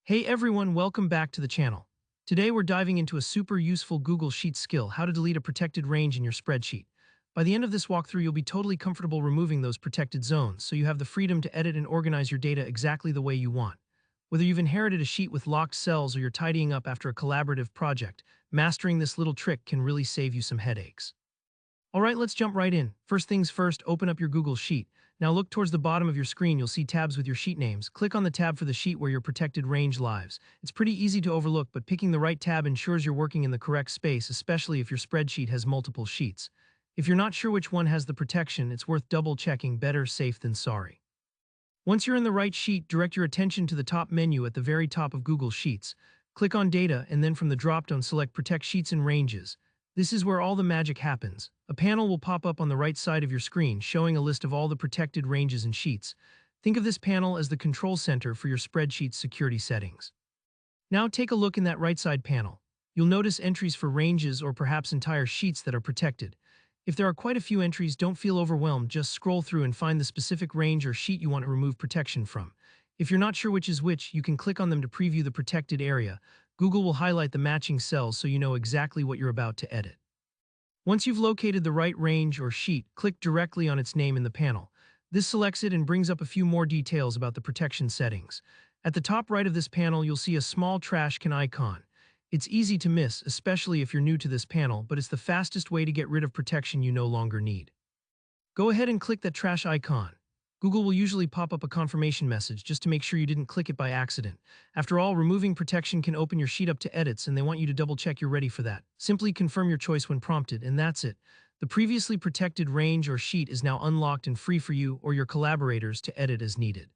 Hey everyone, welcome back to the channel. Today we're diving into a super useful Google Sheets skill, how to delete a protected range in your spreadsheet. By the end of this walkthrough, you'll be totally comfortable removing those protected zones, so you have the freedom to edit and organize your data exactly the way you want. Whether you've inherited a sheet with locked cells or you're tidying up after a collaborative project, mastering this little trick can really save you some headaches. All right, let's jump right in. First things first, open up your Google Sheet. Now look towards the bottom of your screen, you'll see tabs with your sheet names. Click on the tab for the sheet where your protected range lives. It's pretty easy to overlook, but picking the right tab ensures you're working in the correct space, especially if your spreadsheet has multiple sheets. If you're not sure which one has the protection, it's worth double-checking. Better safe than sorry. Once you're in the right sheet, direct your attention to the top menu at the very top of Google Sheets. Click on Data, and then from the drop-down select Protect Sheets and Ranges. This is where all the magic happens. A panel will pop up on the right side of your screen, showing a list of all the protected ranges and sheets. Think of this panel as the control center for your spreadsheet's security settings. Now take a look in that right side panel. You'll notice entries for ranges or perhaps entire sheets that are protected. If there are quite a few entries, don't feel overwhelmed. Just scroll through and find the specific range or sheet you want to remove protection from. If you're not sure which is which, you can click on them to preview the protected area. Google will highlight the matching cells so you know exactly what you're about to edit. Once you've located the right range or sheet, click directly on its name in the panel. This selects it and brings up a few more details about the protection settings. At the top right of this panel, you'll see a small trash can icon. It's easy to miss, especially if you're new to this panel, but it's the fastest way to get rid of protection you no longer need. Go ahead and click that trash icon. Google will usually pop up a confirmation message just to make sure you didn't click it by accident. After all, removing protection can open your sheet up to edits, and they want you to double-check you're ready for that. Simply confirm your choice when prompted, and that's it. The previously protected range or sheet is now unlocked and free for you or your collaborators to edit as needed.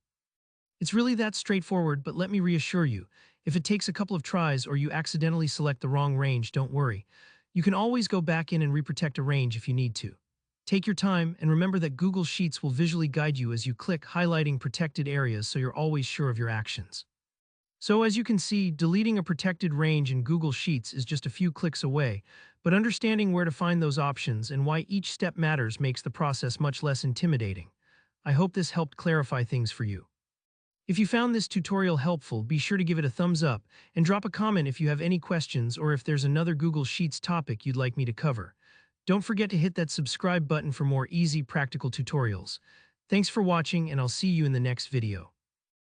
It's really that straightforward, but let me reassure you, if it takes a couple of tries or you accidentally select the wrong range, don't worry. You can always go back in and reprotect a range if you need to. Take your time, and remember that Google Sheets will visually guide you as you click, highlighting protected areas so you're always sure of your actions. So as you can see, deleting a protected range in Google Sheets is just a few clicks away, but understanding where to find those options and why each step matters makes the process much less intimidating. I hope this helped clarify things for you. If you found this tutorial helpful, be sure to give it a thumbs up and drop a comment if you have any questions or if there's another Google Sheets topic you'd like me to cover. Don't forget to hit that subscribe button for more easy, practical tutorials. Thanks for watching, and I'll see you in the next video.